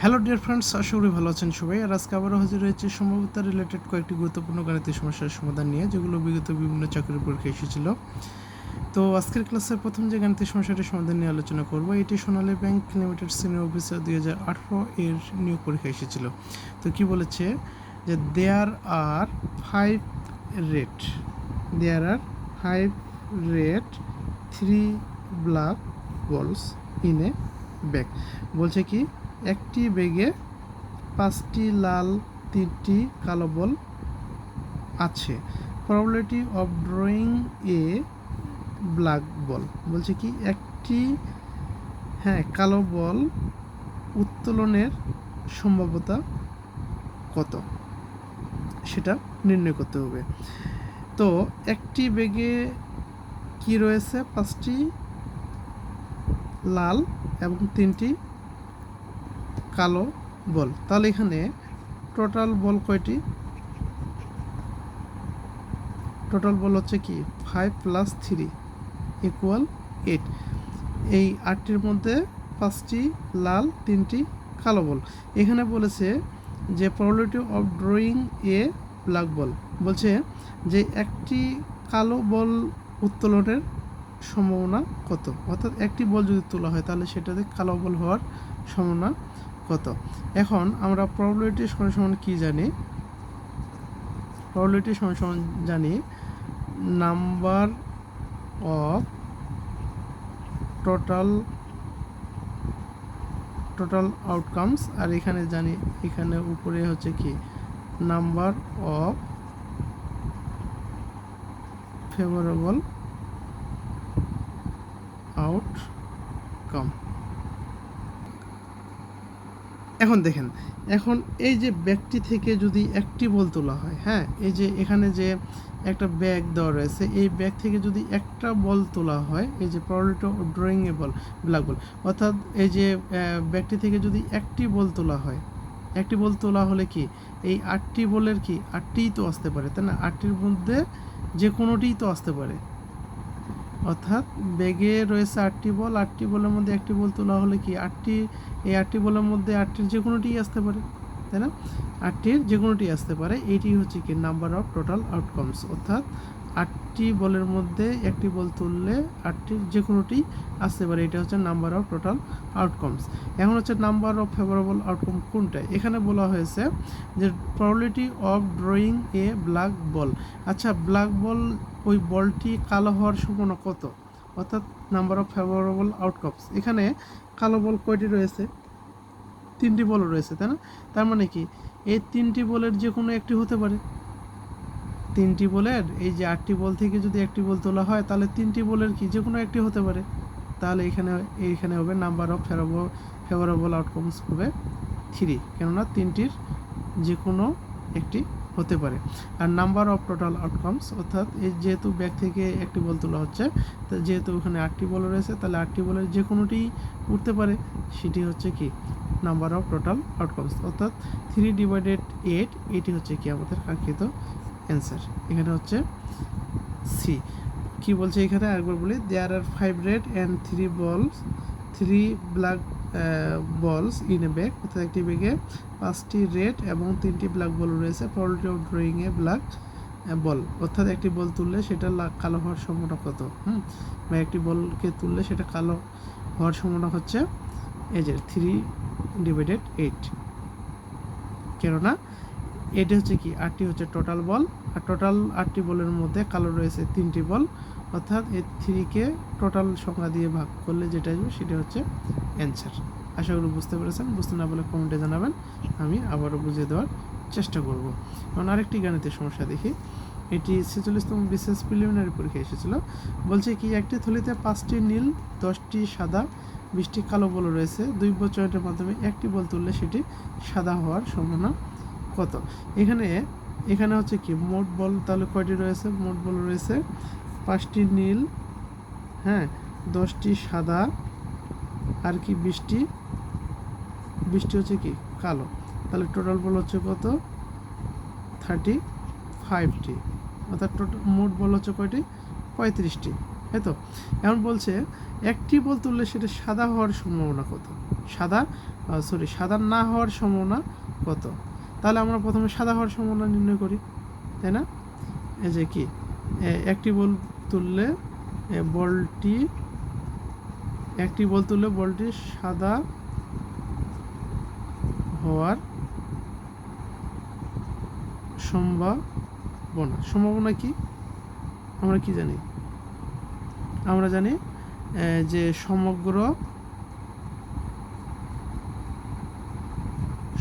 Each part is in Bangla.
হ্যালো ডিয়ার ফ্রেন্ডস, আশা করি ভালো আছেন সবাই। আর আজকে আবারও হাজির হয়েছে সম্ভাব্যতা রিলেটেড কয়েকটি গুরুত্বপূর্ণ গাণিতিক সমস্যার সমাধান নিয়ে, যেগুলো বিগত বিভিন্ন চাকরির পরীক্ষায় এসেছিল। তো আজকের ক্লাসের প্রথম যে গাণিতিক সমস্যাটির সমাধান নিয়ে আলোচনা করব, এটি সোনালী ব্যাংক লিমিটেড সিনিয়র অফিসার 2018 এর নিয়োগ পরীক্ষায় এসেছিল। তো কি বলেছে যে দেয়ার আর 3 ব্ল্যাক বলস ইন এ ব্যাগ। বলছে কি একটি ব্যাগে 5টি লাল 3টি কালো বল আছে। Probability of drawing A black বল। বলছে কি একটি কালো বল উত্তোলনের সম্ভাব্যতা কত, সেটা নির্ণয় করতে হবে। তো একটি ব্যাগে কি রয়েছে? 5টি লাল এবং 3টি কালো বল। তাহলে এখানে টোটাল বল কয়টি? টোটাল বল হচ্ছে কি 5 + 3 = 8। এই 8টির মধ্যে 5টি লাল 3টি কালো বল। এখানে বলেছে যে probability of drawing A black বল। বলছে যে একটি কালো বল উত্তোলনের সম্ভাবনা কত, অর্থাৎ একটি বল যদি তোলা হয় তাহলে সেটাতে কালো বল হওয়ার সম্ভাবনা কত। এখন আমরা প্রবাবিলিটি সমান কি জানি? প্রবাবিলিটি সমান জানি নাম্বার অফ টোটাল আউটকামস, আর এখানে জানি এখানে উপরে হচ্ছে কি নাম্বার অফ ফেভারেবল আউটকাম। এখন দেখেন, এখন এই যে ব্যাগটি থেকে যদি একটি বল তোলা হয়, এই যে এখানে যে একটা ব্যাগ দেওয়া রয়েছে, এই ব্যাগ থেকে যদি একটা বল তোলা হয়, এই যে probability of drawing A ball black বল, অর্থাৎ এই যে ব্যাগটি থেকে যদি একটি বল তোলা হয়, একটি বল তোলা হলে কি এই 8টি বলের কি 8টিই তো আসতে পারে, তাই না? 8টির মধ্যে যে কোনোটিই তো আসতে পারে। অর্থাৎ ব্যাগে রয়েছে 8টি বল, 8টি বলের মধ্যে একটি বল তোলা হলে কি এই 8টি বলের মধ্যে 8টির যে কোনোটিই আসতে পারে, তাই না? 8টির যে কোনোটি আসতে পারে। এইটি হচ্ছে কি নাম্বার অফ টোটাল আউটকামস, অর্থাৎ 8টি বলের মধ্যে একটি বল তুললে 8টির যে কোনোটি আসতে পারে। এটা হচ্ছে নাম্বার অফ টোটাল আউটকামস। এখন হচ্ছে নাম্বার অফ ফেভারেবল আউটকাম কোনটা? এখানে বলা হয়েছে যে probability of drawing A black বল। আচ্ছা, ব্ল্যাক বল, ওই বলটি কালো হওয়ার সম্ভাবনা কত, অর্থাৎ নাম্বার অফ ফেভারেবল আউটকামস। এখানে কালো বল কয়টি রয়েছে? 3টি বল রয়েছে, তাই না? তার মানে কি এই 3টি বলের যে কোনো একটি হতে পারে। 3টি বলের এই যে 8টি বল থেকে যদি একটি বল তোলা হয় তাহলে 3টি বলের কি যে কোনো একটি হতে পারে। তাহলে এইখানে হবে নাম্বার অফ ফেভারেবল আউটকামস হবে 3, কেননা 3টির যে কোনো একটি হতে পারে। আর নাম্বার অফ টোটাল আউটকামস, অর্থাৎ এই যেহেতু ব্যাগ থেকে একটি বল তোলা হচ্ছে, তো যেহেতু ওখানে 8টি বল রয়েছে, তাহলে 8টি বলের যে কোনোটি উঠতে পারে, সেটি হচ্ছে কি নাম্বার অফ টোটাল আউটকামস, অর্থাৎ 3/8। এটি হচ্ছে কি আমাদের কাঙ্ক্ষিত অ্যান্সার। এখানে হচ্ছে সি। কি বলছে এখানে আরেকবার বলি, দেয়ার আর 5 রেড অ্যান্ড 3 ব্ল্যাক বলস ইন এ ব্যাগ, অর্থাৎ একটি ব্যাগে 5টি রেড এবং 3টি ব্ল্যাক বল রয়েছে। Probability of drawing A black বল, অর্থাৎ একটি বল তুললে সেটা কালো হওয়ার সম্ভাবনা কত, বা একটি বলকে তুললে সেটা কালো হওয়ার সম্ভাবনা হচ্ছে এই যে 3/8, কেননা এটা হচ্ছে কি 8টি হচ্ছে টোটাল বল, আর টোটাল 8টি বলের মধ্যে কালো রয়েছে 3টি বল, অর্থাৎ এই 3কে টোটাল সংখ্যা দিয়ে ভাগ করলে যেটা আসবে সেটা হচ্ছে অ্যান্সার। আশা করি বুঝতে পেরেছেন। বুঝতে না পারলে কমেন্টে জানাবেন, আমি আবারও বুঝিয়ে দেওয়ার চেষ্টা করব। এখন আরেকটি গাণিতিক সমস্যা দেখি। এটি 46তম বিশেষ প্রিলিমিনারি পরীক্ষায় এসেছিল। বলছে কি একটি থলিতে 5টি নীল, 10টি সাদা, 20টি কালো বল রয়েছে। 2 বচনের মাধ্যমে একটি বল তুললে সেটি সাদা হওয়ার সম্ভাবনা কত। এখানে হচ্ছে কি মোট বল তাহলে কয়টি রয়েছে? মোট বল রয়েছে 5টি নীল, 10টি সাদা, আর কি 20টি হচ্ছে কি কালো। তাহলে টোটাল বল হচ্ছে কত? 35টি, অর্থাৎ টোটাল মোট বল হচ্ছে কয়টি? 35টি, তাই তো। এখন বলছে একটি বল তুললে সেটা সাদা হওয়ার সম্ভাবনা কত, সাদা না হওয়ার সম্ভাবনা কত। তাহলে আমরা প্রথমে সাদা হওয়ার সম্ভাবনা নির্ণয় করি, তাই না? এই যে কি, একটি বল তুললে বলটি সাদা হওয়ার সম্ভাবনা কি আমরা কি জানি? আমরা জানি যে সমগ্র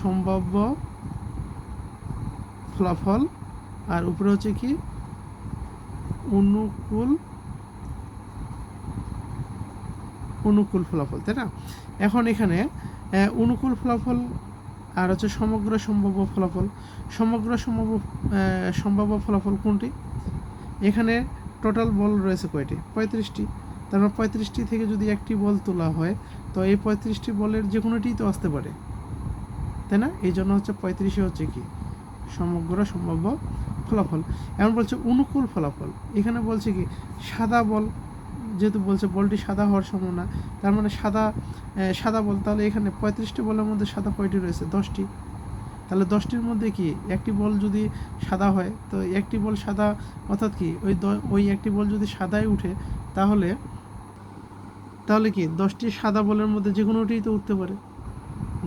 সম্ভাব্য ফলাফল, আর উপরে হচ্ছে কি অনুকূল ফলাফল, তাই না? এখন এখানে অনুকূল ফলাফল আর হচ্ছে সমগ্র সম্ভাব্য ফলাফল কোনটি? এখানে টোটাল বল রয়েছে কয়টি? 35টি। তারপর 35টি থেকে যদি একটি বল তোলা হয় তো এই 35টি বলের যে কোনোটিই তো আসতে পারে, তাই না? এই জন্য হচ্ছে 35 হচ্ছে কি সমগ্র সম্ভাব্য ফলাফল। এমন বলছে অনুকূল ফলাফল, এখানে বলছে কি সাদা বল, যেহেতু বলছে বলটি সাদা হওয়ার সম্ভাবনা, তার মানে সাদা বল। তাহলে এখানে 35টি বলের মধ্যে সাদা কয়টি রয়েছে? 10টি। তাহলে 10টির মধ্যে কি একটি বল যদি সাদা হয়, তো একটি বল সাদা অর্থাৎ কি ওই একটি বল যদি সাদায় উঠে, তাহলে কি 10টি সাদা বলের মধ্যে যে কোনোটিই তো উঠতে পারে,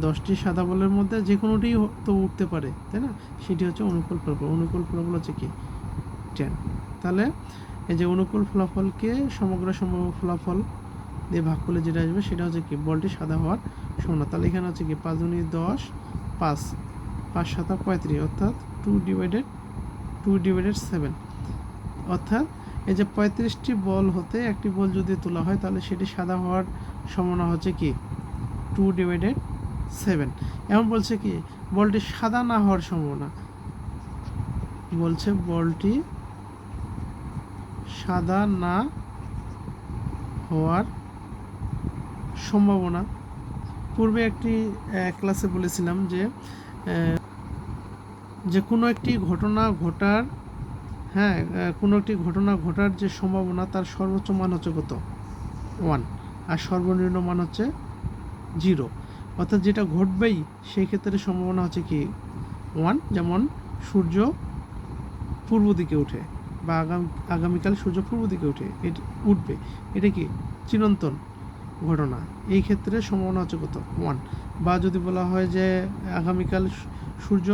10টি সাদা বলের মধ্যে যে কোনোটিই তো উঠতে পারে, তাই না? সেটি হচ্ছে অনুকূল ফলাফল। অনুকূল ফলাফল হচ্ছে কি 10। তাহলে এই যে অনুকূল ফলাফলকে সমগ্র সম্ভাব্য ফলাফল দিয়ে ভাগ করলে যেটা আসবে সেটা হচ্ছে কি বলটি সাদা হওয়ার সম্ভাবনা। তাহলে এখানে হচ্ছে কি 5 × 10 5, 5 × 7 35, অর্থাৎ 2/7। অর্থাৎ এই যে 35টি বল হতে একটি বল যদি তোলা হয় তাহলে সেটি সাদা হওয়ার সম্ভাবনা হচ্ছে কি 2/7। এমন বলছে কি বলটি সাদা না হওয়ার সম্ভাবনা, বলছে বলটি সাদা না হওয়ার সম্ভাবনা। পূর্বে একটি ক্লাসে বলেছিলাম যে কোনো একটি ঘটনা ঘটার যে সম্ভাবনা তার সর্বোচ্চ মান হচ্ছে কত? 1, আর সর্বনিম্ন মান হচ্ছে 0। অর্থাৎ যেটা ঘটবেই সেই ক্ষেত্রে সম্ভাবনা হচ্ছে কি 1। যেমন সূর্য পূর্ব দিকে ওঠে, বা আগামীকাল সূর্য পূর্ব দিকে উঠবে, এটা কি চিরন্তন ঘটনা, এই ক্ষেত্রে সম্ভাবনা হচ্ছে কত? 1। বা যদি বলা হয় যে আগামীকাল সূর্য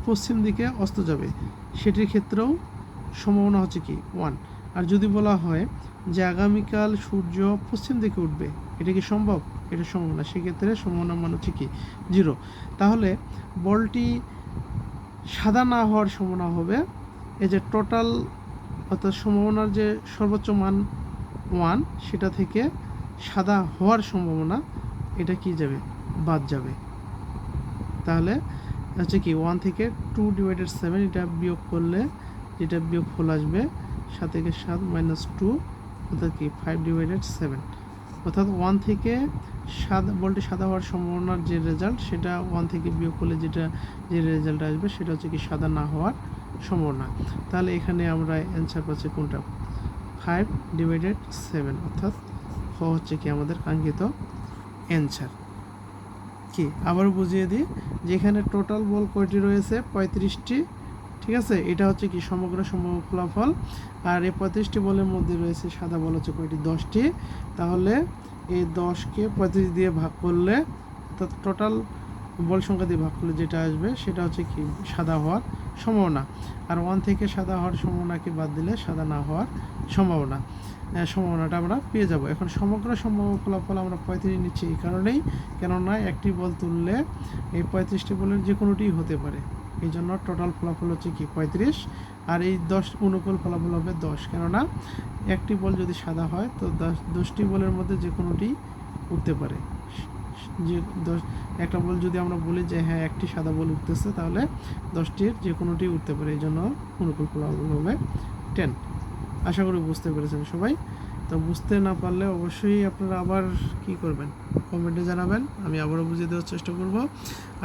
পশ্চিম দিকে অস্ত যাবে, সেটির ক্ষেত্রেও সম্ভাবনা হচ্ছে কি 1। আর যদি বলা হয় যে আগামীকাল সূর্য পশ্চিম দিকে উঠবে, এটা কি সম্ভব? এটা সম্ভব না, সেক্ষেত্রে সম্ভাবনা মান হচ্ছে কি 0। তাহলে বলটি সাদা না হওয়ার সম্ভাবনা হবে এই যে টোটাল, অর্থাৎ সম্ভাবনার যে সর্বোচ্চ মান 1, সেটা থেকে সাদা হওয়ার সম্ভাবনা এটা কি যাবে? বাদ যাবে। তাহলে হচ্ছে কি 1 থেকে 2/7, এটা বিয়োগ করলে যেটা বিয়োগফল আসবে 7 থেকে 7 - 2, অর্থাৎ কি 5/7। অর্থাৎ 1 থেকে বলটি সাদা হওয়ার সম্ভাবনার যে রেজাল্ট, সেটা 1 থেকে বিয়োগ করলে যে রেজাল্ট আসবে সেটা হচ্ছে কি সাদা না হওয়ার সম্ভাবনা। তাহলে এখানে আমরা অ্যান্সার পাচ্ছি কোনটা? 5/7, অর্থাৎ হচ্ছে কি আমাদের কাঙ্ক্ষিত অ্যান্সার। কি আবারও বুঝিয়ে দিই যে এখানে টোটাল বল কয়টি রয়েছে? 35টি। ঠিক আছে, এটা হচ্ছে কি সমগ্র সম্ভাব্য ফলাফল। আর এই 35টি বলের মধ্যে রয়েছে সাদা বল হচ্ছে কয়টি? 10টি। তাহলে এই 10কে 35 দিয়ে ভাগ করলে, অর্থাৎ টোটাল বল সংখ্যা দিয়ে ভাগ করলে যেটা আসবে সেটা হচ্ছে কি সাদা হওয়ার সম্ভাবনা। আর 1 থেকে সাদা হওয়ার সম্ভাবনাকে বাদ দিলে সাদা না হওয়ার সম্ভাবনাটা আমরা পেয়ে যাব। এখন সমগ্র সম্ভাব্য ফলাফল আমরা 35 নিচ্ছি এই কারণেই, কেননা একটি বল তুললে এই 35টি বলের যে কোনোটিই হতে পারে, এই জন্য টোটাল ফলাফল হচ্ছে কি 35। আর এই 10 অনুকূল ফলাফল হবে 10, কেননা একটি বল যদি সাদা হয় তো 10টি বলের মধ্যে যে কোনোটি উঠতে পারে। যে একটা বল যদি আমরা বলি যে হ্যাঁ একটি সাদা বল উঠতেছে, তাহলে 10টির যে কোনোটি উঠতে পারে, এই জন্য অনুকূল ফলাফল হবে 10। আশা করি বুঝতে পেরেছেন সবাই। তো বুঝতে না পারলে অবশ্যই আপনারা আবার কি করবেন, কমেন্টে জানাবেন, আমি আবারও বুঝিয়ে দেওয়ার চেষ্টা করব।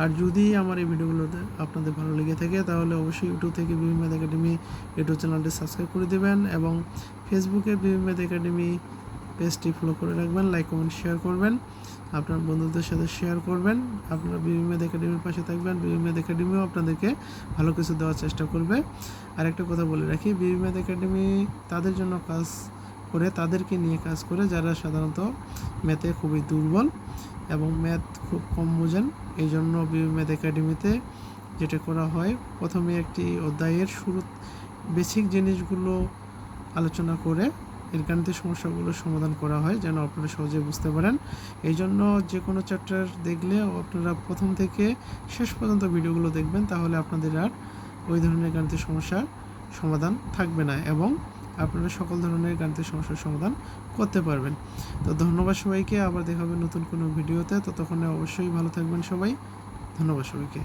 আর যদি আমার এই ভিডিওগুলোতে আপনাদের ভালো লেগে থাকে তাহলে অবশ্যই ইউটিউব থেকে বিভিন্ন একাডেমি ইউটিউব চ্যানেলটি সাবস্ক্রাইব করে দেবেন, এবং ফেসবুকে বিভিন্ন একাডেমি পেজটি ফলো করে রাখবেন, লাইক কমেন্ট শেয়ার করবেন, আপনার বন্ধুদের সাথে শেয়ার করবেন। আপনারা বিবি ম্যাথ একাডেমির পাশে থাকবেন। বিবি ম্যাথ একাডেমিও আপনাদেরকে ভালো কিছু দেওয়ার চেষ্টা করবে। আরেকটা কথা বলে রাখি, বিবি ম্যাথ একাডেমি তাদের জন্য কাজ করে, তাদেরকে নিয়ে কাজ করে যারা সাধারণত ম্যাথে খুবই দুর্বল এবং ম্যাথ খুব কম বোঝেন। এই জন্য বিবি ম্যাথ একাডেমিতে যেটা করা হয়, প্রথমে একটি অধ্যায়ের শুরু বেসিক জিনিসগুলো আলোচনা করে এর গাণিতিক সমস্যাগুলো সমাধান করা হয়, যেন আপনারা সহজে বুঝতে পারেন। এই জন্য যে কোনো চ্যাপ্টার দেখলে আপনারা প্রথম থেকে শেষ পর্যন্ত ভিডিওগুলো দেখবেন, তাহলে আপনাদের আর ওই ধরনের গাণিতিক সমস্যার সমাধান থাকবে না এবং আপনারা সকল ধরনের গাণিতিক সমস্যার সমাধান করতে পারবেন। তো ধন্যবাদ সবাইকে, আবার দেখা হবে নতুন কোনো ভিডিওতে। ততক্ষণে অবশ্যই ভালো থাকবেন সবাই। ধন্যবাদ সবাইকে।